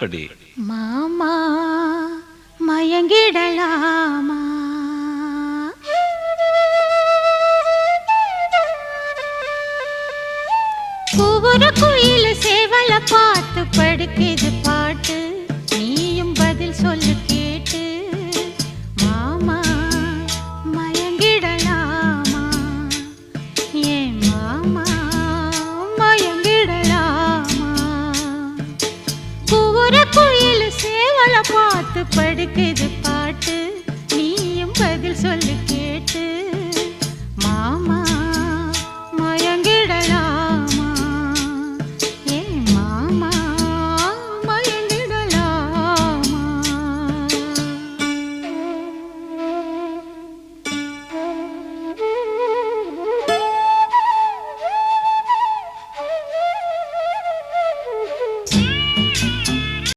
படி மாமா மயங்கிடலாமா? ஒவ்வொரு குயில் சேவல பார்த்து படுக்குது பாட்டு, நீயும் பதில் சொல்லு கேட்டு. மாமா மயங்கிடலாமா? ஏன் மாமா மயங்கிடலாமா? ஒவ்வொரு குயில் சேவல பார்த்து படுக்குது பாட்டு, நீயும் பதில் சொல்லு கேட்டு.